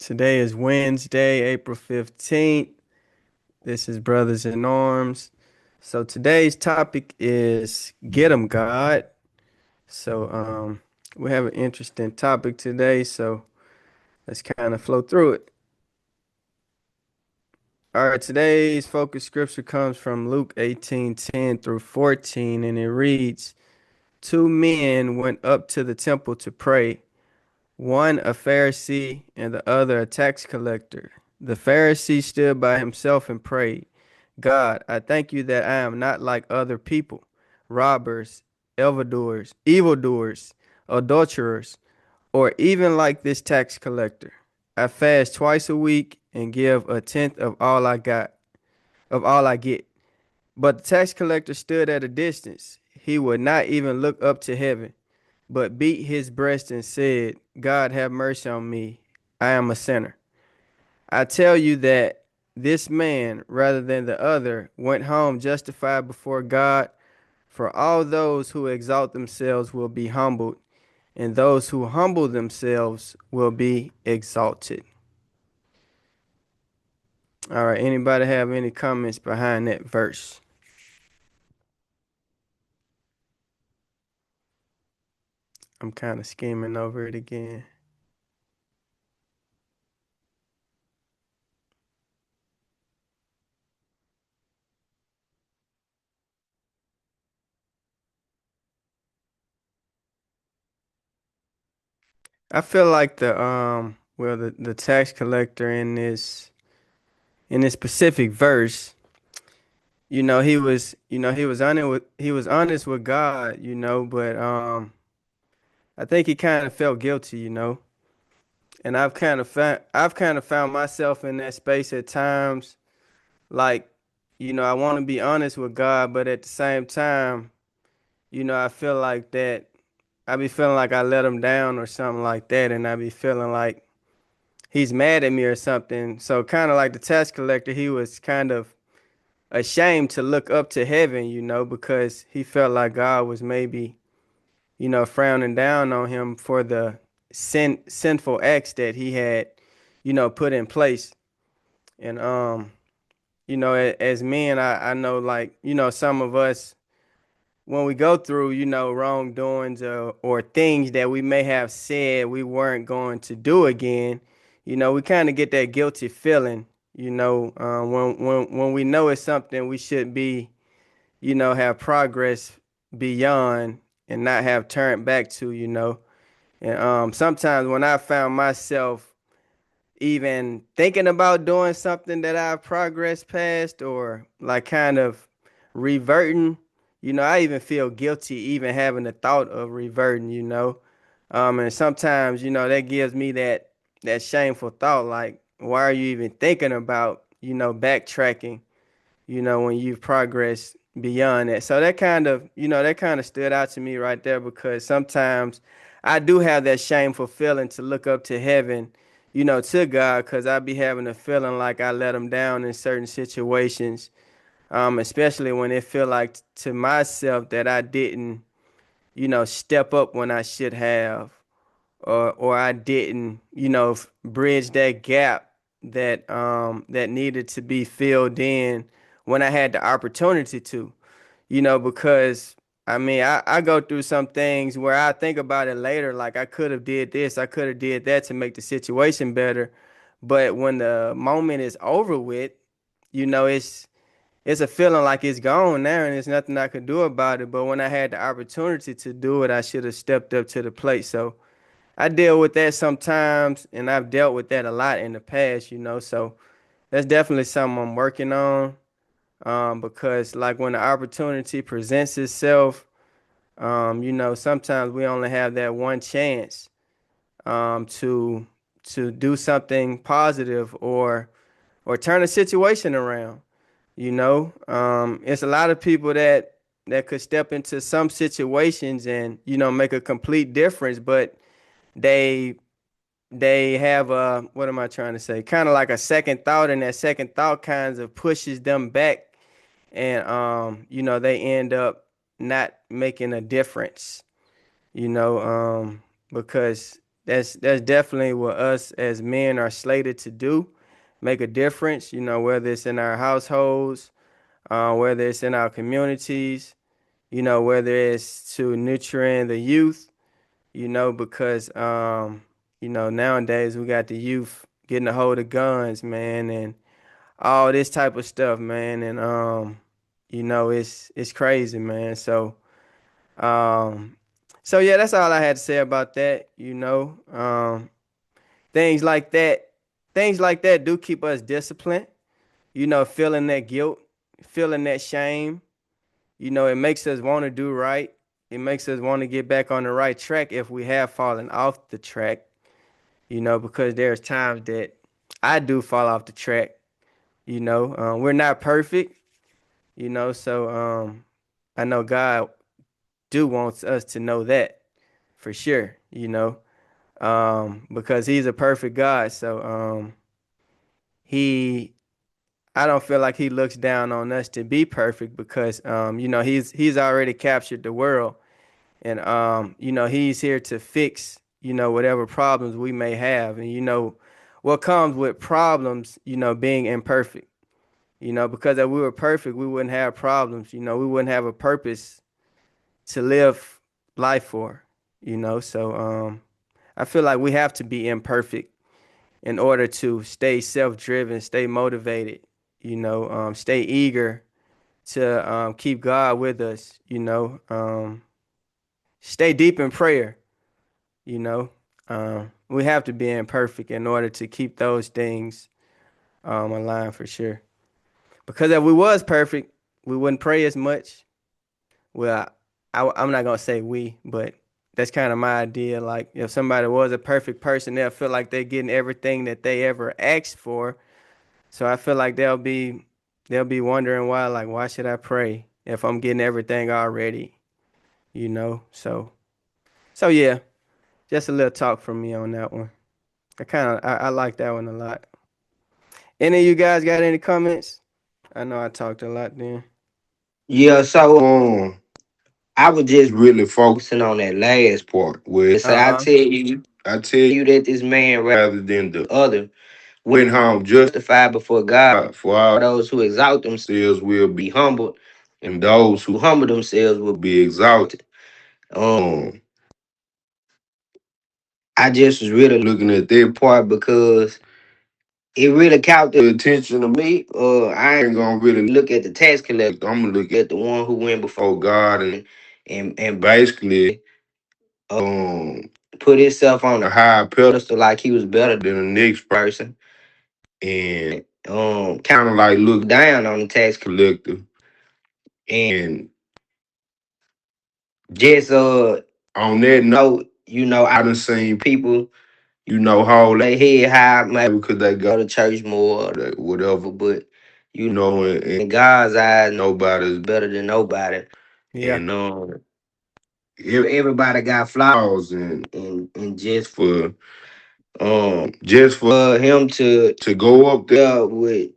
Today is Wednesday, April 15th. This is Brothers in Arms. So today's topic is Get 'em God. So we have an interesting topic today, so let's kind of flow through it. All right, today's focus scripture comes from Luke 18:10 through 14, and it reads, Two men went up to the temple to pray, one a Pharisee and the other a tax collector. The Pharisee stood by himself and prayed, God, I thank you that I am not like other people, robbers, evildoers, adulterers, or even like this tax collector. I fast twice a week and give a tenth of all I get. But the tax collector stood at a distance. He would not even look up to heaven, but beat his breast and said, God have mercy on me. I am a sinner. I tell you that this man, rather than the other, went home justified before God. For all those who exalt themselves will be humbled, and those who humble themselves will be exalted. All right, anybody have any comments behind that verse? I'm kind of skimming over it again. I feel like the tax collector in this specific verse, he was honest with God, but I think he kind of felt guilty. And I've kind of found myself in that space at times, like, I want to be honest with God, but at the same time, I feel like that I be feeling like I let him down or something like that, and I be feeling like he's mad at me or something. So kind of like the tax collector, he was kind of ashamed to look up to heaven, because he felt like God was maybe, frowning down on him for the sinful acts that he had, put in place. And as men, I know, like, some of us, when we go through, wrongdoings or things that we may have said we weren't going to do again, we kind of get that guilty feeling, when we know it's something we should be, have progress beyond and not have turned back to. And sometimes when I found myself even thinking about doing something that I've progressed past or like kind of reverting, I even feel guilty even having the thought of reverting. And sometimes, that gives me that shameful thought, like, why are you even thinking about, backtracking, when you've progressed beyond that. So that kind of stood out to me right there because sometimes I do have that shameful feeling to look up to heaven, to God, because I be having a feeling like I let him down in certain situations, especially when it feel like to myself that I didn't, step up when I should have, or I didn't, bridge that gap that needed to be filled in when I had the opportunity to, because I mean I go through some things where I think about it later, like I could have did this, I could have did that to make the situation better. But when the moment is over with, it's a feeling like it's gone now and there's nothing I could do about it. But when I had the opportunity to do it, I should have stepped up to the plate. So I deal with that sometimes, and I've dealt with that a lot in the past. So that's definitely something I'm working on. Because like when the opportunity presents itself, sometimes we only have that one chance, to do something positive or turn a situation around. It's a lot of people that could step into some situations and make a complete difference, but they they have what am I trying to say? Kind of like a second thought, and that second thought kind of pushes them back, and they end up not making a difference, you know, because that's definitely what us as men are slated to do, make a difference. You know, whether it's in our households, whether it's in our communities, you know, whether it's to nurturing the youth, you know, because you know, nowadays we got the youth getting a hold of guns, man, and all this type of stuff, man, and you know, it's crazy, man. Um, so yeah, that's all I had to say about that. You know, things like that, things like that do keep us disciplined. You know, feeling that guilt, feeling that shame. You know, it makes us want to do right. It makes us want to get back on the right track if we have fallen off the track. You know, because there's times that I do fall off the track. You know, we're not perfect. You know, so I know God do wants us to know that for sure. You know, because He's a perfect God. So He I don't feel like He looks down on us to be perfect because you know, He's already captured the world, and you know, He's here to fix, you know, whatever problems we may have. And you know what comes with problems, you know, being imperfect. You know, because if we were perfect, we wouldn't have problems. You know, we wouldn't have a purpose to live life for. You know, so I feel like we have to be imperfect in order to stay self-driven, stay motivated, you know, stay eager to keep God with us, you know, stay deep in prayer, you know. We have to be imperfect in order to keep those things aligned for sure. Because if we was perfect, we wouldn't pray as much. Well, I'm not gonna say we, but that's kind of my idea. Like if somebody was a perfect person, they'll feel like they're getting everything that they ever asked for. So I feel like they'll be wondering why, like, why should I pray if I'm getting everything already, you know? So yeah, just a little talk from me on that one. I like that one a lot. Any of you guys got any comments? I know I talked a lot then. Yeah, so I was just really focusing on that last part where it said, Uh-huh. I tell you that this man rather than the other went home justified before God. For all those who exalt themselves will be humbled, and those who humble themselves will be exalted. Um, I just was really looking at that part because it really caught the attention of me. I ain't gonna really look at the tax collector. I'm gonna look at the one who went before God and basically um put himself on a higher pedestal like he was better than the next person, and kind of like look down on the tax collector. And just on that note, I done seen people, hold their head high maybe because they go to church more or whatever, but in God's eyes, nobody's better than nobody. Yeah. And everybody got flaws, and just for him to go up there with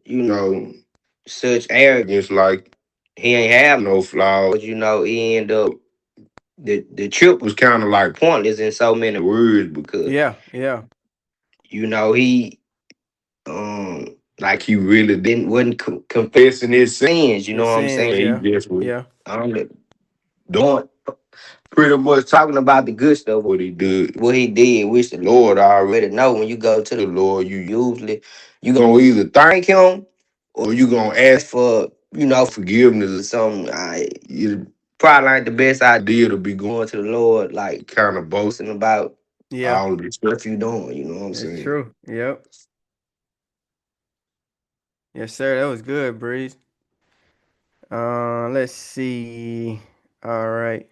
such arrogance, like he ain't have no flaws. He end up the trip was kind of like pointless in so many words because Yeah. Yeah. he like he really didn't wasn't confessing his sins. You It know what I'm sins. saying? Yeah. He just was Yeah. um, doing pretty much talking about the good stuff what he did, which the Lord already know. When you go to the Lord, you gonna either thank him or you gonna ask for forgiveness or something. It probably ain't the best idea to be going to the Lord like kind of boasting about Yeah. all of the stuff you doing. You know what I'm That's saying? true. Yep. Yes, sir. That was good, Breeze. Let's see. All right.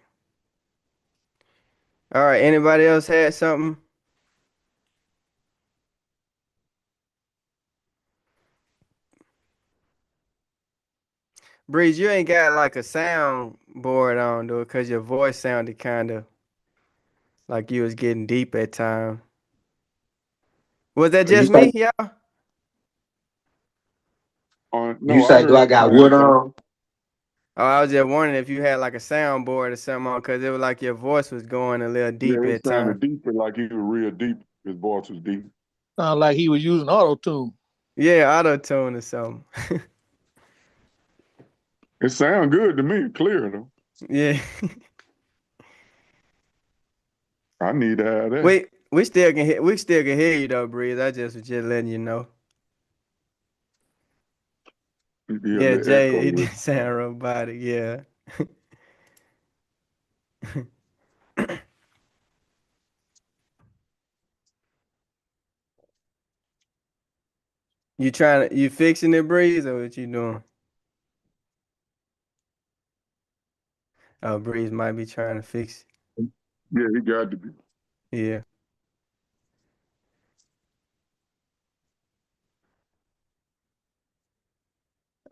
All right. Anybody else had something? Breeze, you ain't got like a sound board on, though, because your voice sounded kind of like you was getting deep at time. Was that You just say me? Yeah. you No, I say do heard I got I had wood something. on? Oh, I was just wondering if you had like a soundboard or something on, because it was like your voice was going a little deep Yeah, it at times. sounded deeper, like he was real deep. His voice was deep. Sound like he was using auto tune. Yeah, auto tune or something. It sounded good to me, clear though. Yeah. I need to have that. We still can hear you though, Breeze. I just was just letting you know. You hear a Yeah, little echo Jay, he with did it. sound robotic. Yeah. You fixing it, Breeze, or what you doing? Oh, Breeze might be trying to fix Yeah, he got to be. it. Yeah.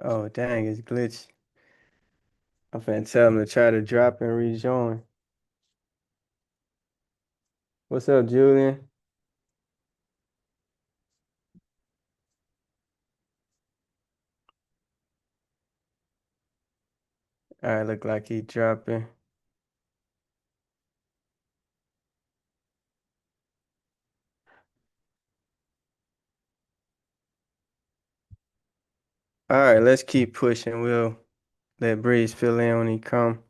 Oh, dang, it's glitched. I'm finna tell him to try to drop and rejoin. What's up, Julian? All right, look like he dropping. All right, let's keep pushing. We'll let Breeze fill in when he come.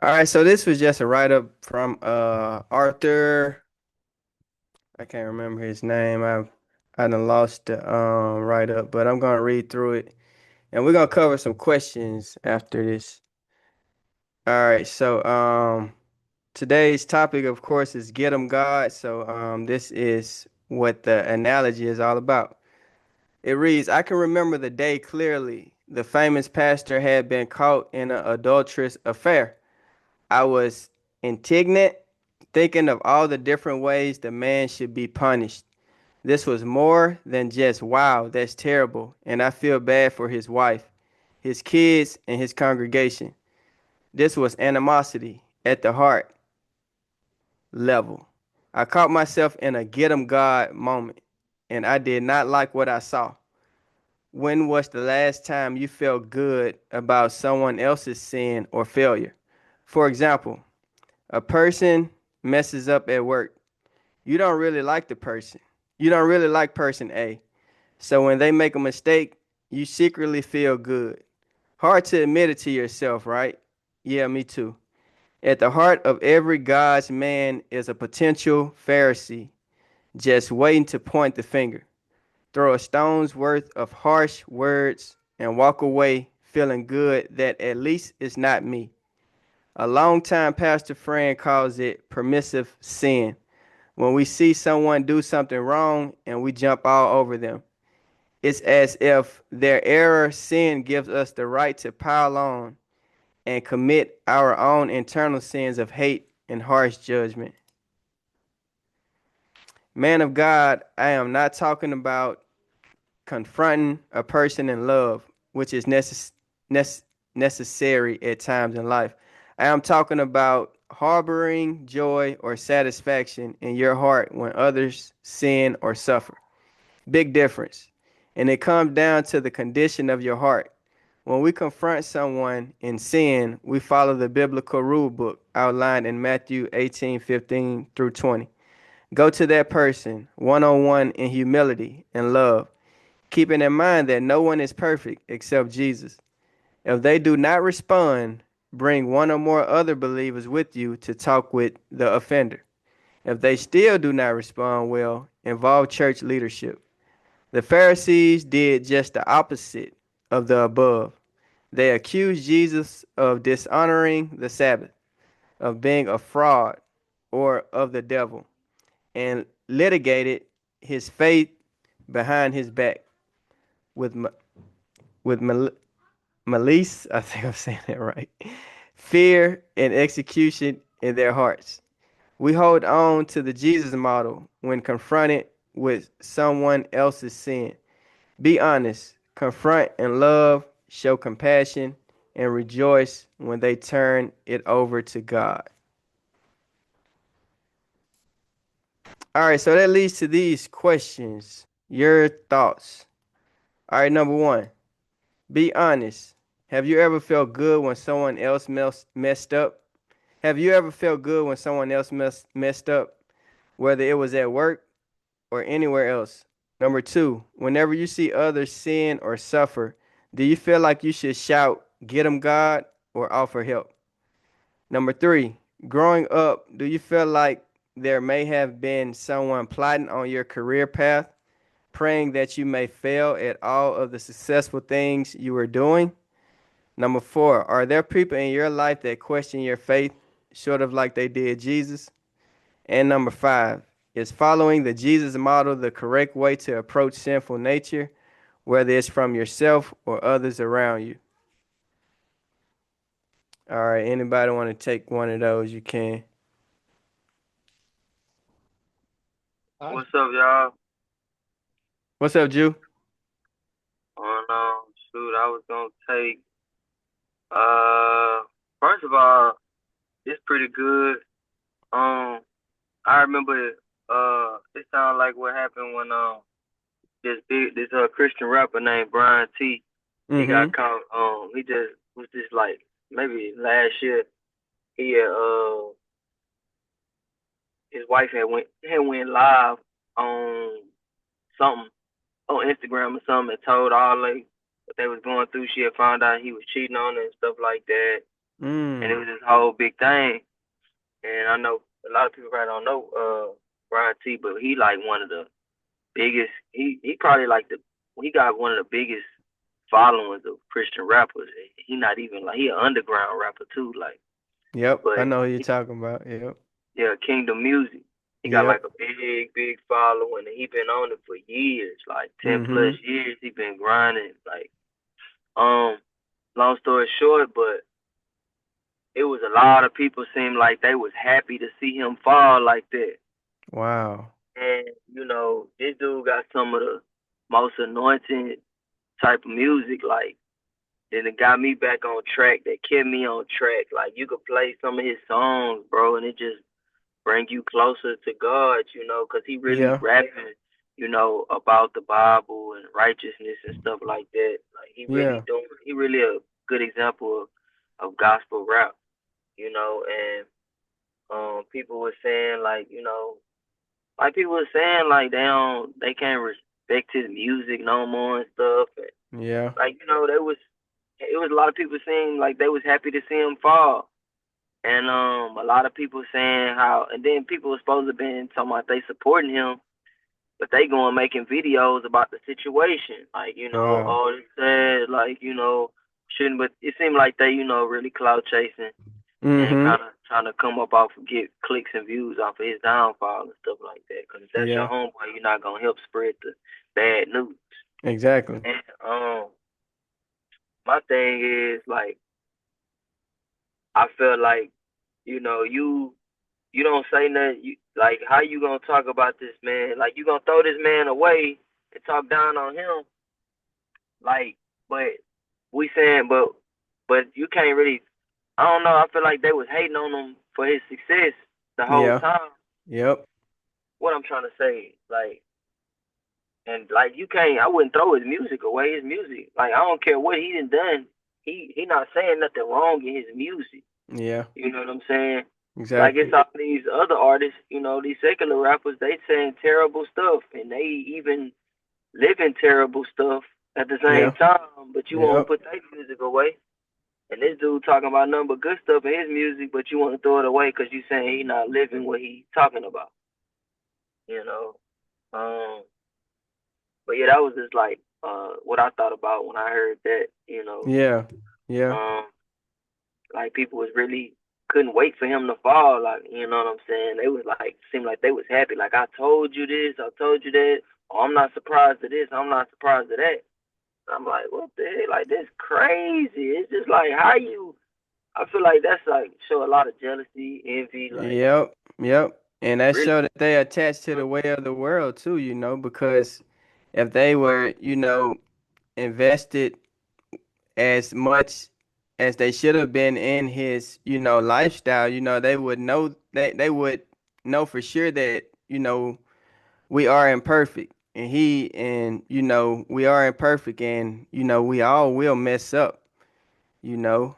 All right, so this was just a write-up from Arthur. I can't remember his name. I done lost the write-up, but I'm gonna read through it, and we're gonna cover some questions after this. All right, so today's topic, of course, is get 'em God. So this is what the analogy is all about. It reads, I can remember the day clearly. The famous pastor had been caught in an adulterous affair. I was indignant, thinking of all the different ways the man should be punished. This was more than just, wow, that's terrible, and I feel bad for his wife, his kids, and his congregation. This was animosity at the heart level. I caught myself in a get 'em God moment, and I did not like what I saw. When was the last time you felt good about someone else's sin or failure? For example, a person messes up at work. You don't really like the person. You don't really like person A. So when they make a mistake, you secretly feel good. Hard to admit it to yourself, right? Yeah, me too. At the heart of every God's man is a potential Pharisee just waiting to point the finger, throw a stone's worth of harsh words, and walk away feeling good that at least it's not me. A longtime pastor friend calls it permissive sin. When we see someone do something wrong and we jump all over them, it's as if their error sin gives us the right to pile on and commit our own internal sins of hate and harsh judgment. Man of God, I am not talking about confronting a person in love, which is nece- necessary at times in life. I am talking about harboring joy or satisfaction in your heart when others sin or suffer. Big difference. And it comes down to the condition of your heart. When we confront someone in sin, we follow the biblical rule book outlined in Matthew 18:15 through 20. Go to that person one on one in humility and love, keeping in mind that no one is perfect except Jesus. If they do not respond, bring one or more other believers with you to talk with the offender. If they still do not respond well, involve church leadership. The Pharisees did just the opposite of the above. They accused Jesus of dishonoring the Sabbath, of being a fraud, or of the devil, and litigated his faith behind his back with with malice. I think I'm saying that right. Fear and execution in their hearts. We hold on to the Jesus model when confronted with someone else's sin. Be honest, confront and love, show compassion, and rejoice when they turn it over to God. All right, so that leads to these questions. Your thoughts. All right, number one, be honest. Have you ever felt good when someone else messed up? Have you ever felt good when someone else messed up, whether it was at work or anywhere else? Number two, whenever you see others sin or suffer, do you feel like you should shout, "Get 'em, God," or offer help? Number three, growing up, do you feel like there may have been someone plotting on your career path, praying that you may fail at all of the successful things you were doing? Number four, are there people in your life that question your faith, sort of like they did Jesus? And number five, is following the Jesus model the correct way to approach sinful nature, whether it's from yourself or others around you? All right, anybody want to take one of those? You can. I, What's up, y'all? What's up, Jew? Shoot, I was gonna take. Uh, First of all, it's pretty good. I remember. It sounded like what happened when this Christian rapper named Brian T. He got Mm-hmm. caught. He just was just like maybe last year. He had his wife had went live on something on Instagram or something and told all like what they was going through. She had found out he was cheating on her and stuff like that. And it Mm. was this whole big thing. And I know a lot of people probably don't know Brian T, but he like one of the biggest. He probably like he got one of the biggest followings of Christian rappers. He not even like he an underground rapper too. Like, Yep, I but know who you're talking about. Yep. yeah, Kingdom Music. He got like Yep. a big following, and he been on it for years, like 10 plus Mm-hmm. years. He been grinding. Like, um, long story short, but it was a lot of people seemed like they was happy to see him fall like that. Wow. And this dude got some of the most anointing type of music. Like, then it got me back on track. That kept me on track. Like, you could play some of his songs, bro, and it just bring you closer to God, because he really Yeah. rapping, about the Bible and righteousness and stuff like that. Like Yeah. he really a good example of gospel rap, and people were saying like people were saying like they can't respect his music no more and stuff. And Yeah. like, it was a lot of people saying like they was happy to see him fall. And a lot of people saying how, and then people were supposed to been talking about they supporting him, but they going making videos about the situation, like Wow. oh, they said like shouldn't, but it seemed like they really clout chasing and Mm-hmm. kind of trying to come up off of get clicks and views off of his downfall and stuff like that. Because if that's your Yeah. homeboy, you're not gonna help spread the bad news. Exactly. And my thing is like I feel like you don't say nothing. Like, how you gonna talk about this man? Like, you gonna throw this man away and talk down on him? Like, but we saying, but you can't really. I don't know. I feel like they was hating on him for his success the whole Yeah. time. Yep. What I'm trying to say, like, and like you can't. I wouldn't throw his music away. His music, like, I don't care what he done. He not saying nothing wrong in his music. Yeah. You know what I'm saying? Like, it's Exactly. all these other artists, these secular rappers, they saying terrible stuff and they even living terrible stuff at the same Yeah. time, but you won't Yep. put their music away. And this dude talking about nothing but good stuff in his music, but you want to throw it away because you saying he not living what he talking about, you know? Um, but yeah, that was just like what I thought about when I heard that. Yeah. Yeah. Um, like people was really couldn't wait for him to fall. Like, you know what I'm saying? They was like seemed like they was happy. Like, I told you this, I told you that. Oh, I'm not surprised at this. I'm not surprised at that. I'm like, what the heck? Like, this crazy. It's just like how you. I feel like that's like show a lot of jealousy, envy. Like, Yep. Yep. And that really. showed that they attached to the way of the world too, because if they were, invested as much as they should have been in his, lifestyle, they would know they would know for sure that, we are imperfect. And we are imperfect and we all will mess up. you know.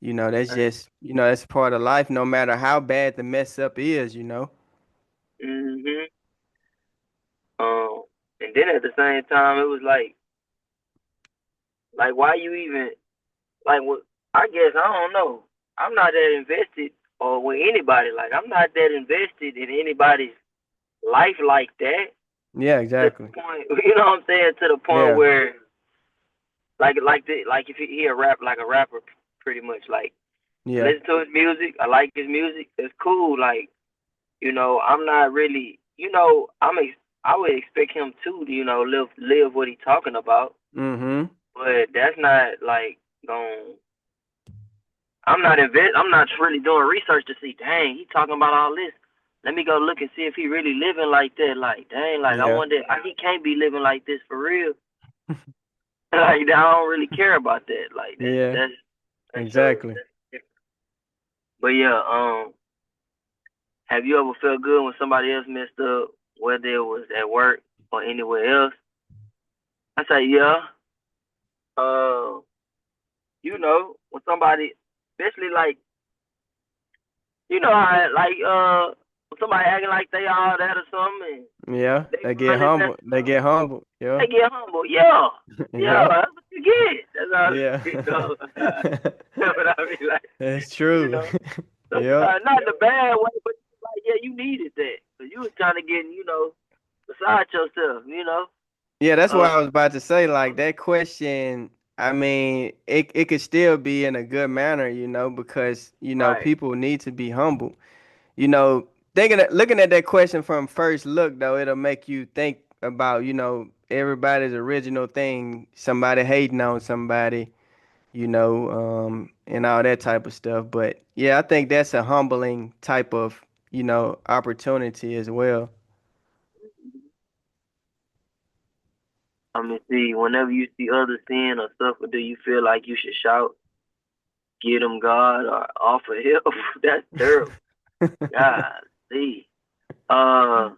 That's just, that's part of life, no matter how bad the mess up is. Mhm. Um, and then at the same time, it was like why you even like what? I guess I don't know. I'm not that invested or with anybody. Like I'm not that invested in anybody's life like that. Yeah, To exactly. the point, you know what I'm saying? To the point Yeah. where like if he a rap like a rapper, pretty much. Like I Yeah. listen to his music. I like his music. It's cool. Like I'm not really. I would expect him to live what he's talking about. Mm-hmm. But that's not like going. I'm not really doing research to see. Dang, he talking about all this. Let me go look and see if he really living like that. Like, dang, like I Yeah. wonder. He can't be living like this for real. Like, I don't really care about that. Like, Yeah, that's so. exactly. But yeah, have you ever felt good when somebody else messed up, whether it was at work or anywhere else? I say yeah. Uh, when somebody, especially like how when somebody acting like they all that or something, and Yeah, they they get run and mess humble. They up, get humble. Yeah. they get humble. Yeah, yeah, Yeah. that's what you get. That's all Yeah. you know. But I mean, like, That's you true. know, Yeah. sometimes not in a bad way, but like, yeah, you needed that. So you was kind of getting, beside yourself. Yeah, that's what Uh, I was about to say. Like that question, I mean, it could still be in a good manner, because, right. people need to be humble. Looking at that question from first look though, it'll make you think about, everybody's original thing, somebody hating on somebody, and all that type of stuff. But yeah, I think that's a humbling type of, opportunity as well. I mean, see, whenever you see others sin or suffer, do you feel like you should shout, "Get them, God," or offer help? That's terrible. God, see. Uh,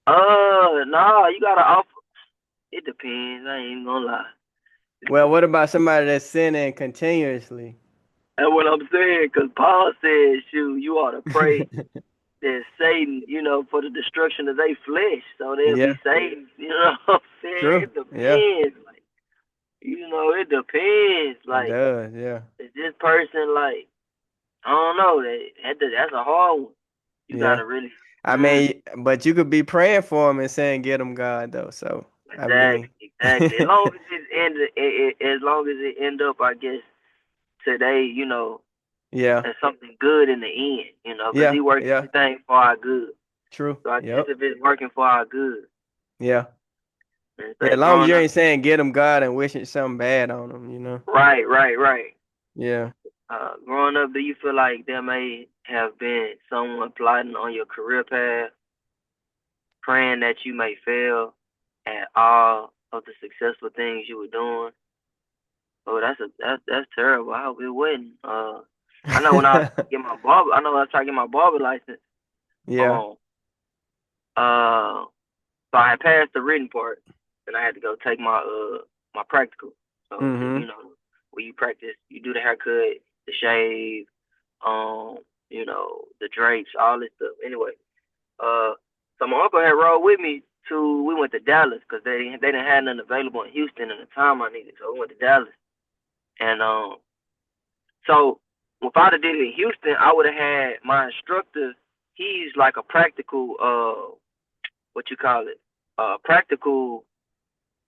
nah, you gotta offer. It depends. I ain't even gonna lie. Well, what about somebody that's sinning continuously? That's what I'm saying. Cause Paul said, "Shoot, you ought to pray that Satan, for the destruction of their flesh, so they'll be Yeah, saved." You know what I'm saying? true. It Yeah, depends. Like, it depends. it Like, does. Yeah, is this person like? I don't know. That's a hard one. You yeah. gotta really. I mean, but you could be praying for him and saying, "Get him, God," though. So, I Exactly, mean, exactly. As long as it end up, I guess today, yeah, as something good in the end, because yeah, he works yeah. everything for our good. True. So I guess Yep. if it's working for our good, Yeah. and Yeah. As say long as growing you up, ain't saying "Get him, God" and wishing something bad on him. right, right, right. Yeah. Growing up, do you feel like there may have been someone plotting on your career path, praying that you may fail at all of the successful things you were doing? Oh, that's terrible. I hope it wasn't. I know when I was trying to get my barber. I know when I was trying to get my barber license. Yeah. Um, uh, so I had passed the written part, and I had to go take my practical. So Mm-hmm. where you practice, you do the haircut, the shave, the drapes, all this stuff. Anyway, so my uncle had rode with me to. We went to Dallas because they didn't have nothing available in Houston at the time I needed. So we went to Dallas, and so if I'd have did it in Houston, I would have had my instructor. He's like a practical, what you call it, practical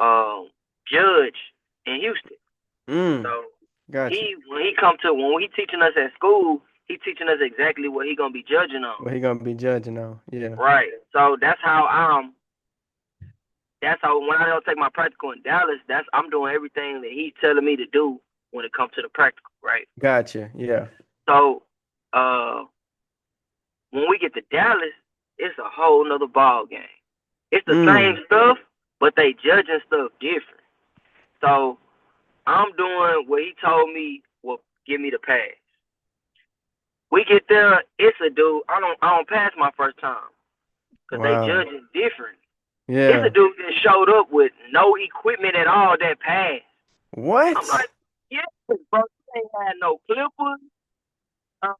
judge in Houston. Mm. So Gotcha. when he teaching us at school, he teaching us exactly what he gonna be judging on. What he gonna be judging on? Yeah. Right. So that's how when I don't take my practical in Dallas, I'm doing everything that he's telling me to do when it comes to the practical. Right. Gotcha. Yeah. So uh when we get to Dallas, it's a whole nother ball game. It's the same Mm. stuff, but they judging stuff different. So I'm doing what he told me will give me the pass. We get there, it's a dude. I don't pass my first time because they Wow. judging different. It's a Yeah. dude that showed up with no equipment at all that passed. I'm What? like, yeah, bro, he ain't had no clippers. Uh,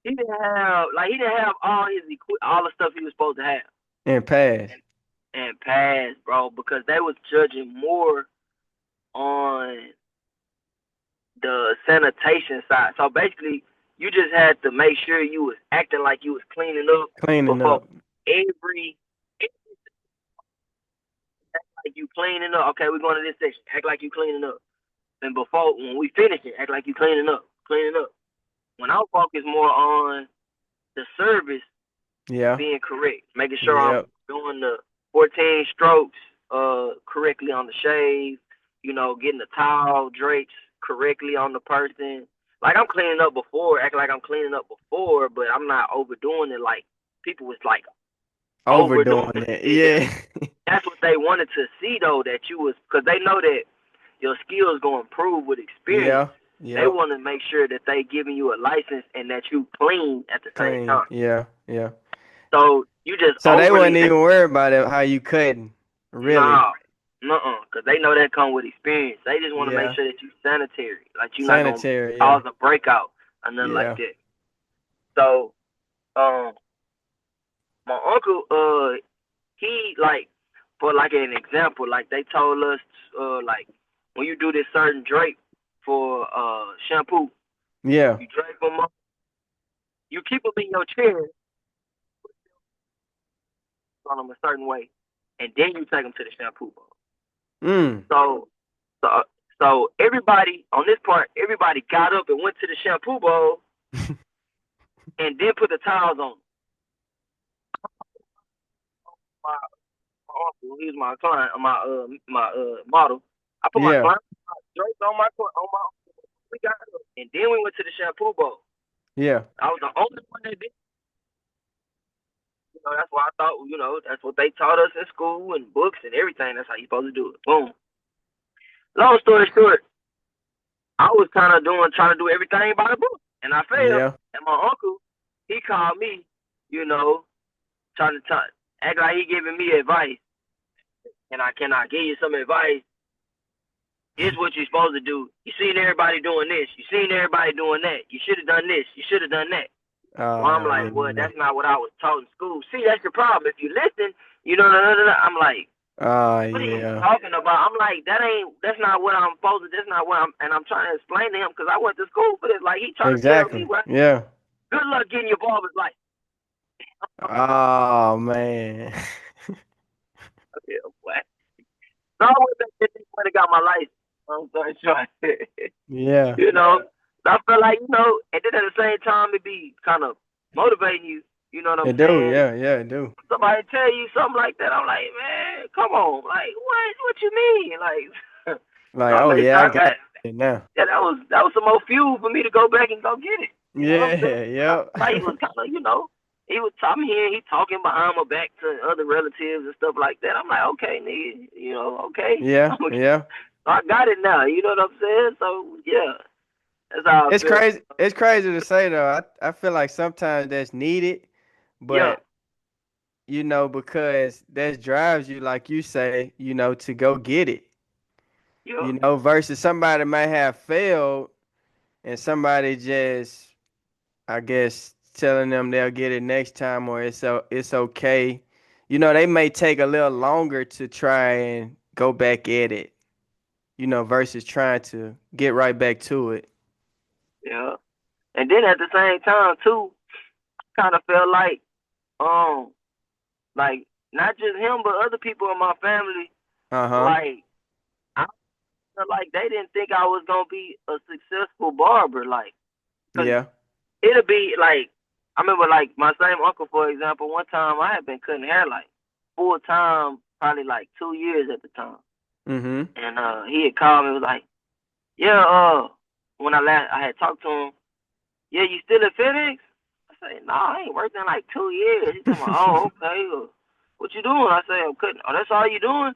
he didn't have all his all the stuff he was supposed to have And pass. and pass, bro, because they was judging more on the sanitation side. So basically, you just had to make sure you was acting like you was cleaning up Cleaning before up. every like you cleaning up. Okay, we're going to this section. Act like you cleaning up. And before when we finish it, act like you cleaning up. Cleaning up. When I focus more on the service Yeah. being correct, making sure I'm Yep. doing the 14 strokes correctly on the shave, getting the towel drapes correctly on the person. Like I'm cleaning up before, acting like I'm cleaning up before, but I'm not overdoing it like people was like overdoing Overdoing it. it. Yeah. That's what they wanted to see though, that you was, because they know that your skills gonna improve with experience. Yeah. They Yep. want to make sure that they giving you a license and that you clean at the same Clean. time. Yeah. Yeah. So you just So they overly wasn't even worried about it, how you cutting. Really. nah, because they know that come with experience. They just want to make Yeah. sure that you sanitary, like you're not gonna Sanitary. Yeah. cause a breakout or nothing like Yeah. that. So, um, my uncle, he like, for like an example, like they told us, like when you do this certain drape for shampoo, Yeah. you drape them up, you keep them in your chair on them a certain way, and then you take them to the shampoo bowl. Mm. So, so, so everybody on this part, everybody got up and went to the shampoo bowl, and then put the towels on. My uncle, he's my client, my model. I put my Yeah. client drapes on my. We got up, and then we went to the shampoo bowl. Yeah. I was the only one that did. That's why I thought. That's what they taught us in school and books and everything. That's how you supposed to do it. Boom. Long story short, I was kind of trying to do everything by the book, and I failed. Yeah. And my uncle, he called me, trying to act like he giving me advice, and I cannot give you some advice. Here's what you're supposed to do. You seen everybody doing this. You seen everybody doing that. You should have done this. You should have done that. Well, I'm like, well, Yeah. that's not what I was taught in school. See, that's the problem. If you listen, I'm like, what are you Yeah. talking about? I'm like, that's not what I'm supposed to. That's not what I'm trying to explain to him because I went to school for this. Like he trying to tell me, Exactly. well, Yeah. good luck getting your barber's life. Oh man. Yeah, what? So I went back to this when I got my license. I'm sorry, Yeah. you know. I feel like, and then at the same time it be kind of motivating you. You know what I'm It do. saying? Yeah. Yeah. It do. Somebody tell you something like that, I'm like, man, come on, like what you mean? Like Like, so oh next yeah, I time got it now. yeah, that was some more fuel for me to go back and go get it. You know what I'm saying? Yeah. Yep. Like he was kind of, he was talking here, he talking behind my back to other relatives and stuff like that. I'm like, okay, nigga, okay. Yeah. Yeah. I got it now. You know what I'm saying? So yeah, that's how I It's feel. crazy. It's crazy to say though. I feel like sometimes that's needed, Yeah, but because that drives you, like you say, to go get it. yeah, Versus somebody might have failed and somebody just, I guess, telling them they'll get it next time or it's okay. They may take a little longer to try and go back at it, versus trying to get right back to it. yeah. And then at the same time too, kind of felt um, like not just him but other people in my family, Uh-huh. like I feel like they didn't think I was gonna be a successful barber, like, cause Yeah. it'll be like I remember like my same uncle, for example. One time I had been cutting hair like full time, probably like 2 years at the time, Mm-hmm. and he had called me, was like, yeah, when I had talked to him, yeah, you still at FedEx? I say, no, I ain't worked in like 2 years. He told me, oh, okay. What you doing? I say, I'm cutting. Oh, that's all you doing?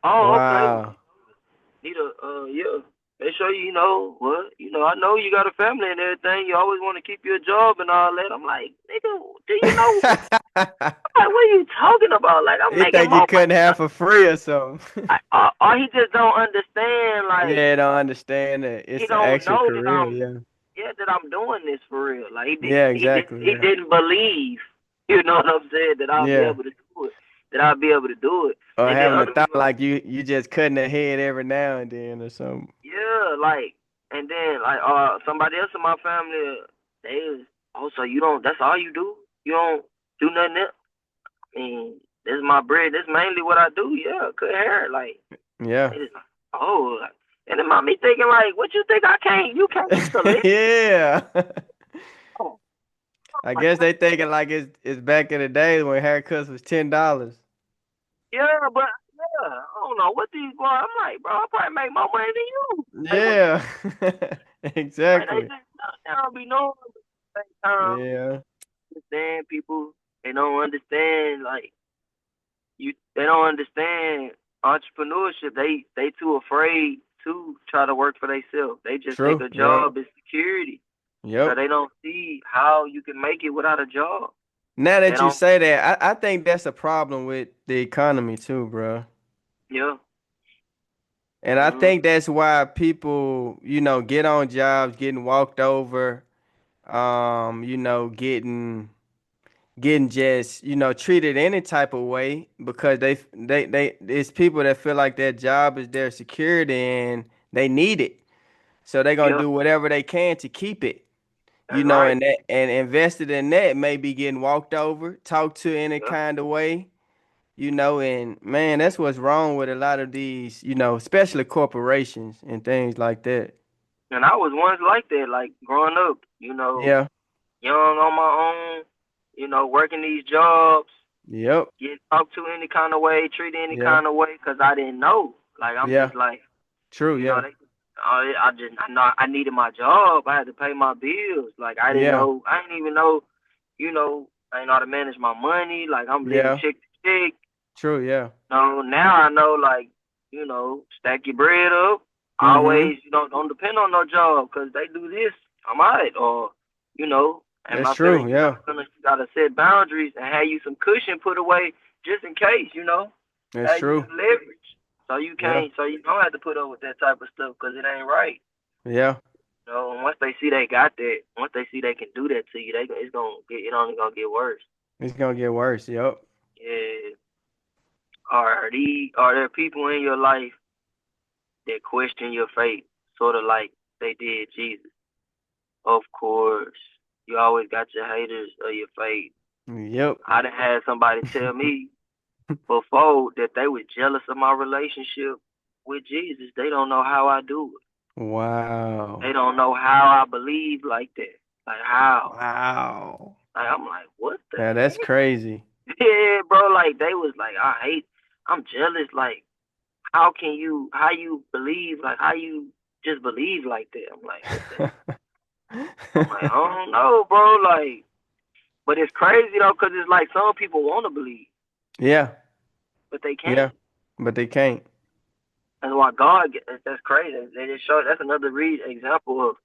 Oh, okay. Wow. Need a, yeah. Make sure you know what, I know you got a family and everything. You always want to keep your job and all that. I'm like, nigga, do you know? I'm like, what are you talking about? Like, I'm He making think he more couldn't have for free or something. or he just don't understand. Like, Yeah, don't understand that he it's an don't actual know that career. Yeah. that I'm doing this for real. Like, Yeah, exactly. he Yeah. didn't believe. You know what I'm saying? That I'll be Yeah. able to do it. That I'll be able to do it. Or And then having a other thought people, like you just cutting ahead every now and then or something. yeah, like, and then like somebody else in my family, they was, oh, so you don't? That's all you do? You don't do nothing else? I mean, this is my bread. This is mainly what I do. Yeah, cut hair. Like, Yeah. they just, oh, like, and then me thinking like, what you think I can't? You can't get the lick? Yeah. Oh, I like, guess they thinking like it's back in the day when haircuts was $10. yeah, but yeah, I don't know what these boys. I'm like, bro, I probably make more money than you. Like, what? Yeah. Like, they Exactly. just they don't be knowing. At the same time, Yeah. understand people. They don't understand like they don't understand entrepreneurship. They too afraid to try to work for themselves. They just think True. a Yep. job is security. So Yep. they don't see how you can make it without a job. Now They that you don't. say that, I think that's a problem with the economy too, bro. Yeah. And I Mm, think that's why people, get on jobs, getting walked over, getting just, treated any type of way because they it's people that feel like their job is their security and they need it. So they're gonna yeah. do whatever they can to keep it. That's right. And that and invested in that may be getting walked over, talked to any Yeah. kind of way, and man, that's what's wrong with a lot of these, especially corporations and things like that. And I was once like that, like growing up. Yeah. Young on my own. Working these jobs, Yep. getting talked to any kind of way, treated any Yeah. kind of way, cause I didn't know. Like I'm Yeah. just like, True. Yeah. they. I know I needed my job. I had to pay my bills. Like I didn't Yeah. know. I didn't even know. I didn't know how to manage my money. Like I'm living Yeah. check to check. True. Yeah. No, now I know, like, stack your bread up. Mm-hmm. Always, don't depend on no job, 'cause they do this. I'm alright. Or, and That's my feeling, true. Yeah. you gotta set boundaries and have you some cushion put away just in case, That's have you true. some leverage. Yeah. So you don't have to put up with that type of stuff 'cause it ain't right. Yeah. And once they see they got that, once they see they can do that to you, it only gonna get worse. It's gonna get worse. Yep. Yeah. Are there people in your life that question your faith, sort of like they did Jesus? Of course, you always got your haters of your faith. Yep. I done had somebody tell me before that they were jealous of my relationship with Jesus. They don't know how I do it. They Wow. don't know how I believe like that. Like how? Wow. Like I'm like, what the Yeah, that's heck? crazy. Yeah, bro. Like they was like, I'm jealous. Like how you believe? Like how you just believe like that? I'm like, what the I'm like, I don't know, bro. Like, but it's crazy though, 'cause it's like some people want to believe, Yeah. but they can't. Yeah. But they can't. That's why that's crazy. They just show that's another example of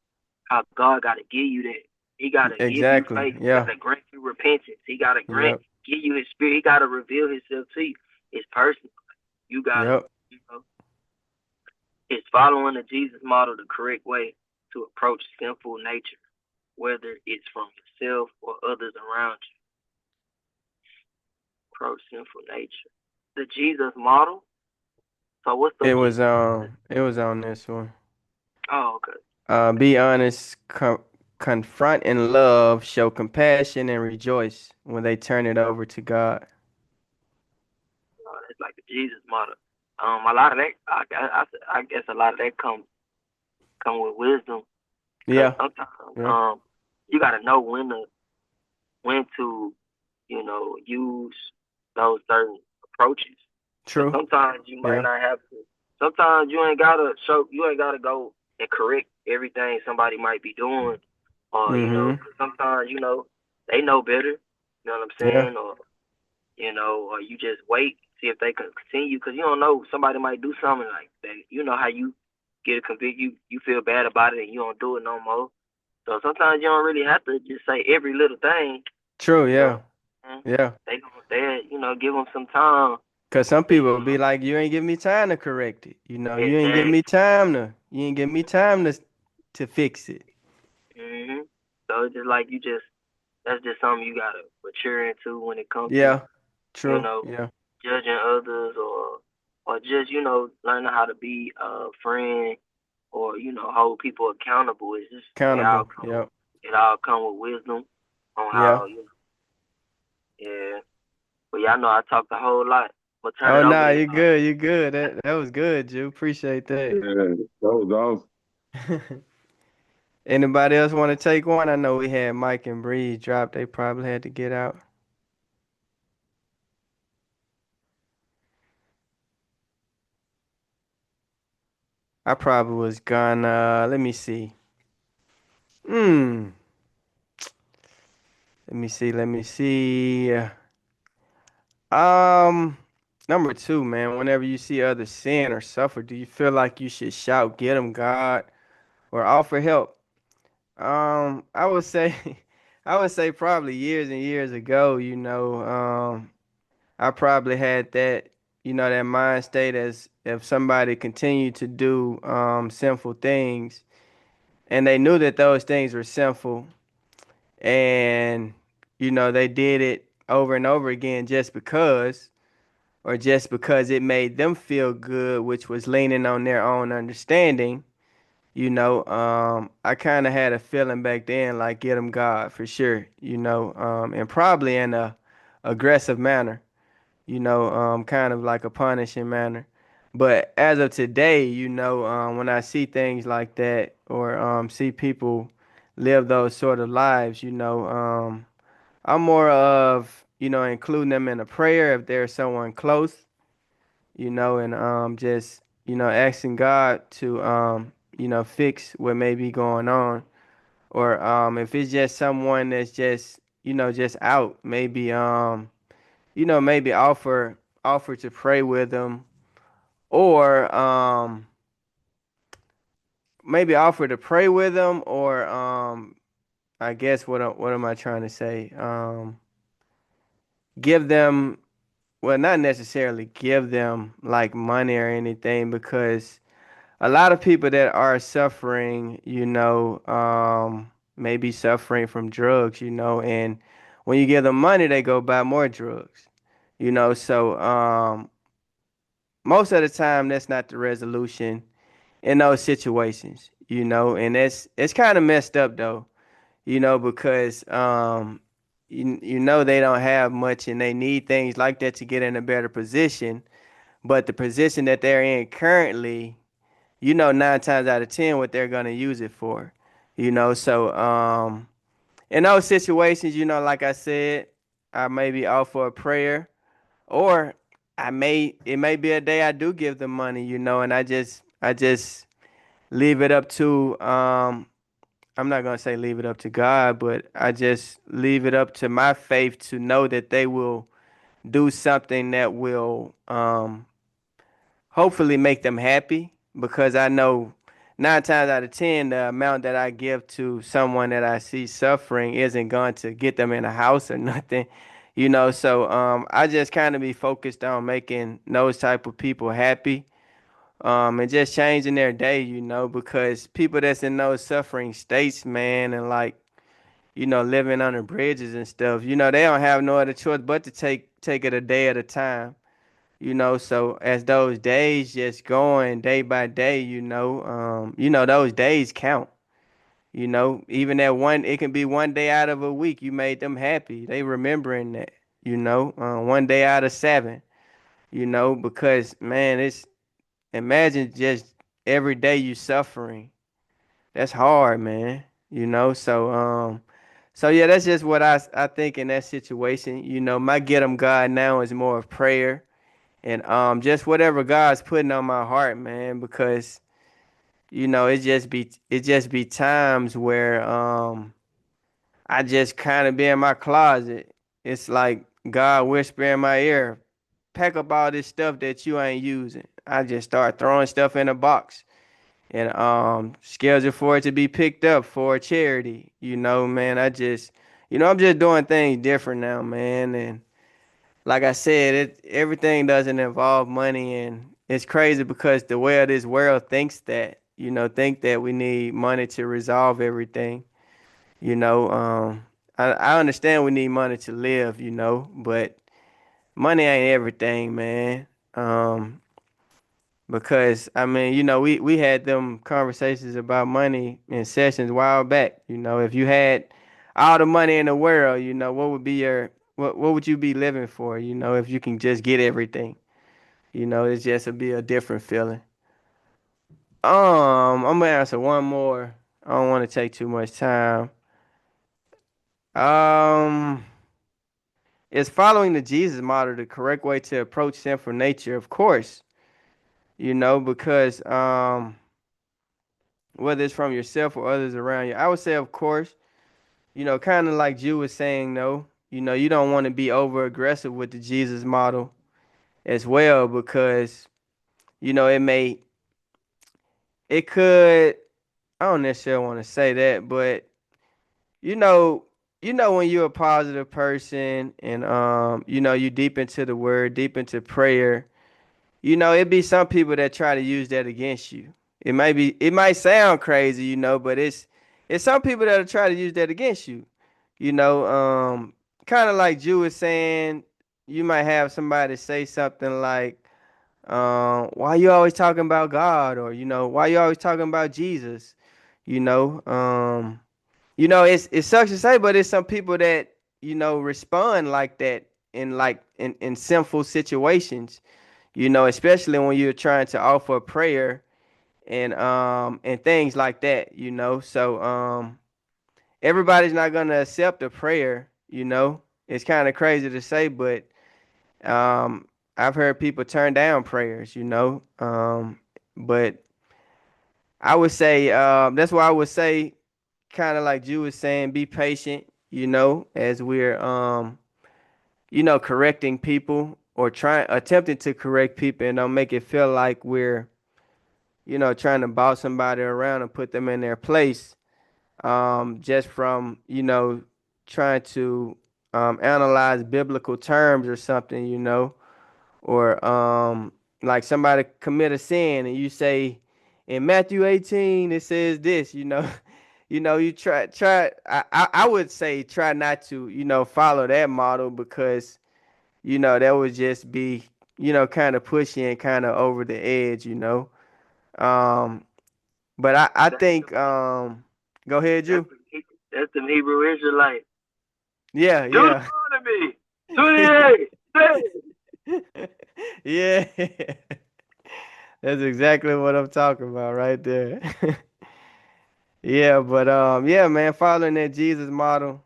how God got to give you that. He got to give you Exactly. faith. He got Yeah. to grant you repentance. He got to Yep. give you His Spirit. He got to reveal Himself to you. It's personal. You got to, Yep. you know, it's following the Jesus model the correct way to approach sinful nature, whether it's from yourself or others around you. Approach sinful nature. The Jesus model. So what's the Jesus? It was on this one. Oh, okay. Be honest, confront and love, show compassion and rejoice when they turn it over to God. It's like the Jesus model. A lot of that, I guess, a lot of that come with wisdom, because Yeah. sometimes Yeah. you got to know when to use those certain approaches. Because True. sometimes you might Yeah. not have to. Sometimes you ain't gotta go and correct everything somebody might be doing, or Mm-hmm. 'cause sometimes they know better. You know what I'm Yeah. saying? Or you just wait, see if they can continue, because you don't know, somebody might do something like that. You know how you get a convict, you feel bad about it and you don't do it no more. So sometimes you don't really have to just say every little thing. True. You know, Yeah. Yeah. they they, give them some time. Cause some To, people will be like, you ain't give me time to correct it. You ain't give me exactly. time to fix it. So it's just like that's just something you gotta mature into when it comes to, Yeah, you true. know, Yeah, judging others, or just, learning how to be a friend, or, hold people accountable. It's just accountable. Yep, it all come with wisdom on yeah. how, yeah. But yeah, I know I talked a whole lot. But turn Oh, it over nah, to you y'all. good. You good. That was good, Jew. Appreciate that. Yeah, that was awesome. Anybody else want to take one? I know we had Mike and Bree drop. They probably had to get out. I probably was gonna. Let me see. Hmm. Let me see. Let me see. Um. Number two, man. Whenever you see others sin or suffer, do you feel like you should shout, "Get them, God," or offer help? I would say, I would say probably years and years ago. I probably had that, that mind state as if somebody continued to do sinful things and they knew that those things were sinful and they did it over and over again just because it made them feel good, which was leaning on their own understanding. I kind of had a feeling back then like get them God for sure, and probably in a aggressive manner, kind of like a punishing manner. But as of today, when I see things like that or see people live those sort of lives, I'm more of, including them in a prayer if there's someone close, and just, asking God to, fix what may be going on. Or if it's just someone that's just, just out, maybe offer to pray with them or maybe offer to pray with them or I guess what am I trying to say? Give them well, not necessarily give them like money or anything because a lot of people that are suffering, maybe suffering from drugs, and when you give them money, they go buy more drugs, so most of the time that's not the resolution in those situations, and it's kind of messed up though, because they don't have much and they need things like that to get in a better position, but the position that they're in currently, 9 times out of 10 what they're gonna use it for, so in those situations, like I said, I may be out for a prayer or it may be a day I do give them money, and I just leave it up to I'm not gonna say leave it up to God, but I just leave it up to my faith to know that they will do something that will hopefully make them happy because I know 9 times out of 10 the amount that I give to someone that I see suffering isn't going to get them in a house or nothing, so I just kind of be focused on making those type of people happy, and just changing their day, because people that's in those suffering states, man, and like, living under bridges and stuff, they don't have no other choice but to take it a day at a time, so as those days just going day by day, those days count, even that one, it can be one day out of a week, you made them happy. They remembering that, one day out of seven, because man, imagine just every day you suffering. That's hard, man. So yeah, that's just what I think in that situation. My get 'em God now is more of prayer and just whatever God's putting on my heart, man, because it just be times where I just kind of be in my closet. It's like God whisper in my ear, pack up all this stuff that you ain't using. I just start throwing stuff in a box and schedule for it to be picked up for a charity. Man, I'm just doing things different now, man, and like I said, everything doesn't involve money, and it's crazy because the way of this world thinks that, think that we need money to resolve everything. You know, I understand we need money to live, but money ain't everything, man. Because I mean, we had them conversations about money in sessions a while back. If you had all the money in the world, what would be what would you be living for? If you can just get everything, it's just would be a different feeling. I'm gonna answer one more. I don't want to take too much time. Um, is following the Jesus model the correct way to approach sinful nature? Of course, because whether it's from yourself or others around you. I would say, of course, kind of like Jew was saying, no, you don't want to be over aggressive with the Jesus model as well because, it could, I don't necessarily want to say that, but you know, when you're a positive person and, you deep into the word, deep into prayer. It'd be some people that try to use that against you. It might sound crazy, but it's some people that'll try to use that against you. You know, kind of like Jew was saying, you might have somebody say something like, why you always talking about God? Or, why you always talking about Jesus? You know, um, it sucks to say, but it's some people that, respond like that in sinful situations, especially when you're trying to offer a prayer and things like that, So everybody's not gonna accept a prayer. It's kind of crazy to say, but um I've heard people turn down prayers. But I would say that's why I would say kind of like you was saying, be patient, as we're correcting people or trying attempting to correct people and don't make it feel like we're trying to boss somebody around and put them in their place, just from, trying to analyze biblical terms or something, or like somebody commit a sin and you say in Matthew 18 it says this, you try I would say try not to, follow that model because, that would just be, kind of pushy and kind of over the edge. Um, but I That's think the go ahead, that's you. the, that's the Hebrew Israelites. Yeah, yeah. Deuteronomy 28. Yeah. That's exactly what I'm talking about right there. Yeah, but yeah, man, following that Jesus model,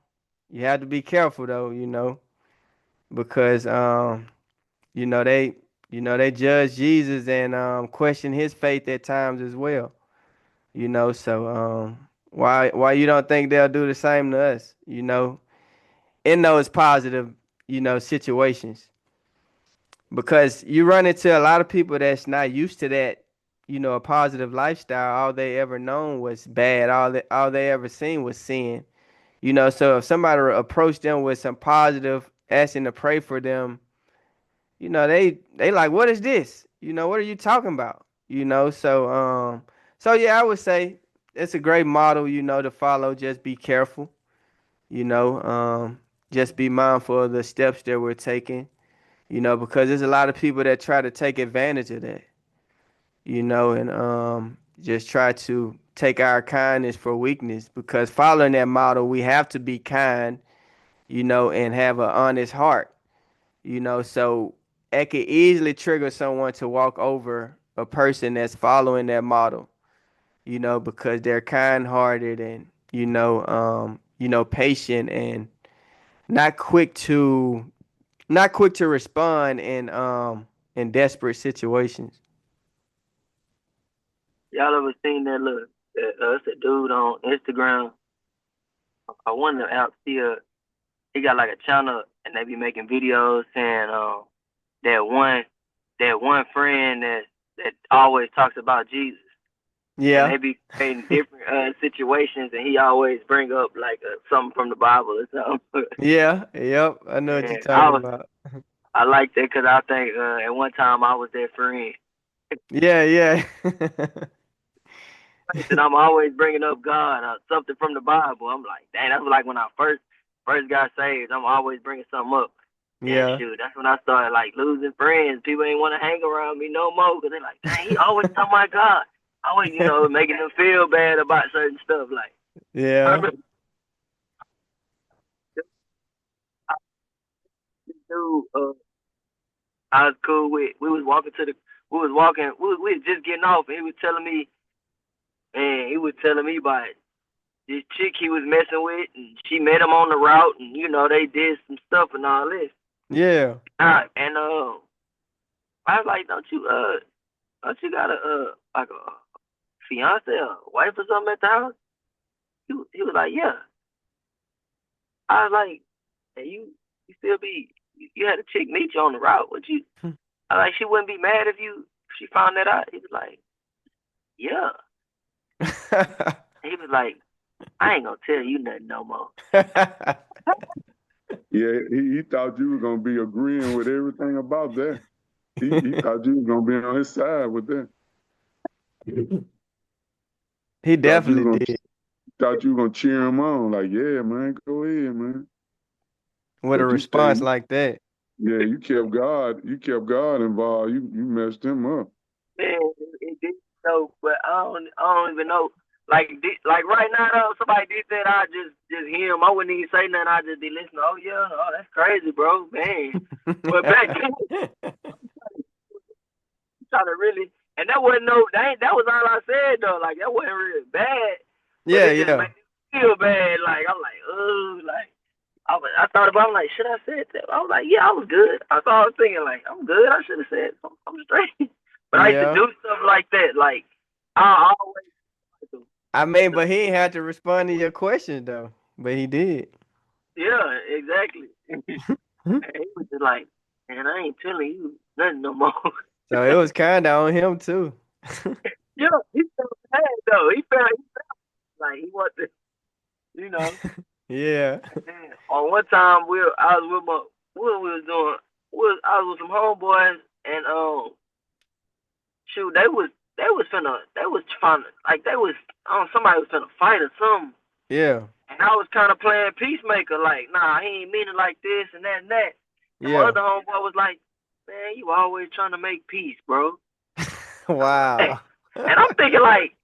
you have to be careful though, because they they judge Jesus and question his faith at times as well. So why you don't think they'll do the same to us, in those positive, situations? Because you run into a lot of people that's not used to that, a positive lifestyle. All they ever known was bad. All they ever seen was sin. So if somebody approached them with some positive, asking to pray for them, they like, what is this? What are you talking about? So yeah, I would say it's a great model, to follow. Just be careful, you know, um, just be mindful of the steps that we're taking, because there's a lot of people that try to take advantage of that, and just try to take our kindness for weakness. Because following that model, we have to be kind, and have an honest heart, so it could easily trigger someone to walk over a person that's following that model, because they're kind-hearted and patient and not quick to respond in desperate situations. Y'all ever seen that look? It's a dude on Instagram. I wonder out still. He got like a channel and they be making videos saying that one that one friend that always talks about Jesus. And Yeah. they be creating different situations, and he always bring up like something from the Bible or something. Yeah. Yep. I know what you're And talking about. I like that because I think at one time I was that friend. Yeah, yeah. That I'm always bringing up God or something from the Bible. I'm like, dang, that's like when I first got saved. I'm always bringing something up. And Yeah. shoot, that's when I started like losing friends. People ain't want to hang around me no more because they're like, dang, he always talking about God. Always, making them feel bad about certain stuff. Like I Yeah. remember this dude, I was cool with. We was walking, we was just getting off, and he was telling me about this chick he was messing with, and she met him on the route, and they did some stuff and all this. Yeah. And I was like, don't you got a like a fiance or wife or something at the house? He was like, yeah. I was like, hey, you still be you had a chick meet you on the route? Would you? I was like, she wouldn't be mad if she found that out. He was like, yeah. He was like, I ain't gonna tell you nothing no more. Yeah, he thought you were gonna be agreeing with everything about that. He thought you was gonna be on his side with that. He Thought you were definitely gonna did. thought you were gonna cheer him on, like, yeah, man, go ahead, man. With a But you response stayed, like that. yeah, you kept God involved. You messed him up. Man, it did so, but I don't even know. Like right now, though, somebody did that, I just hear him. I wouldn't even say nothing. I just be listening. Oh yeah, oh that's crazy, bro, man. But back then, trying to really, and that wasn't that was all I said though. Like that wasn't really bad, but Yeah, it just yeah. made me feel bad. Like I'm like, oh, like I thought about, it, I'm like, should I say it? I was like, yeah, I was good. I thought I was thinking like, I'm good. I should have said, I'm straight. But I used to Yeah. do stuff like that. Like I always, I mean, but he ain't had to respond to your question though. But he did. yeah, exactly. And he was just like, man, I ain't telling you nothing no more. So it was kinda on him too. Yeah, he felt bad though. He felt like he wanted to, you know. Yeah. Man, on one time I was with my what we was doing I was with some homeboys and shoot they was trying to like they was somebody was finna fight or something Yeah. and I was kinda playing peacemaker like nah he ain't mean it like this and that and that and my Yeah. other homeboy was like man you always trying to make peace bro Wow. and I'm thinking like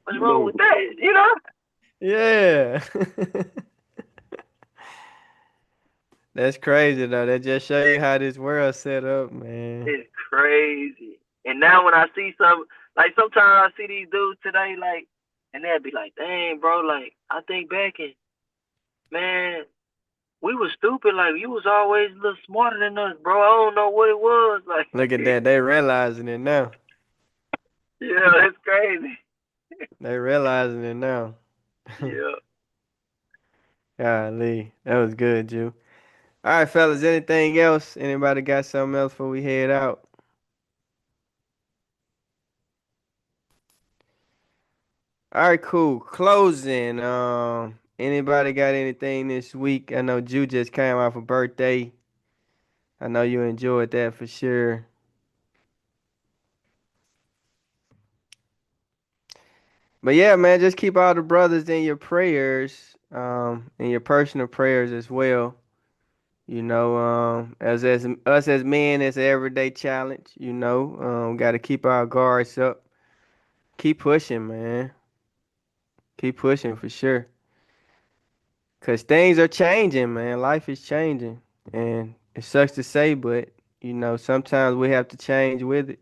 what's wrong with Whoa. that you know Yeah. That's crazy though. That just show you how this world set up, man. it's crazy. And now when I see like sometimes I see these dudes today, like, and they'll be like, dang, bro, like, I think back and, man, we was stupid. Like, you was always a little smarter than us, bro. I don't know what it was. Like, Look at that. They realizing it now. yeah, it's crazy. They realizing it now. Yeah. Golly. That was good, Jew. All right, fellas. Anything else? Anybody got something else before we head out? All right, cool. Closing. Anybody got anything this week? I know Jew just came off a birthday. I know you enjoyed that for sure. But yeah, man, just keep all the brothers in your prayers, in your personal prayers as well. You know, as us as men, it's an everyday challenge. You know, got to keep our guards up. Keep pushing, man. Keep pushing for sure. Cause things are changing, man. Life is changing, and it sucks to say, but sometimes we have to change with it.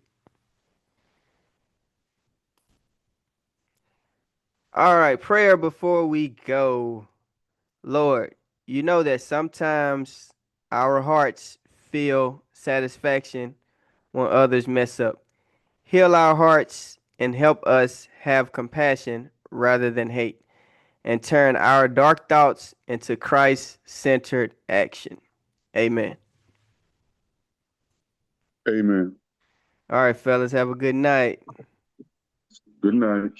All right, prayer before we go. Lord, you know that sometimes our hearts feel satisfaction when others mess up. Heal our hearts and help us have compassion rather than hate, and turn our dark thoughts into Christ centered action. Amen. Amen. All right, fellas, have a good night. Good night.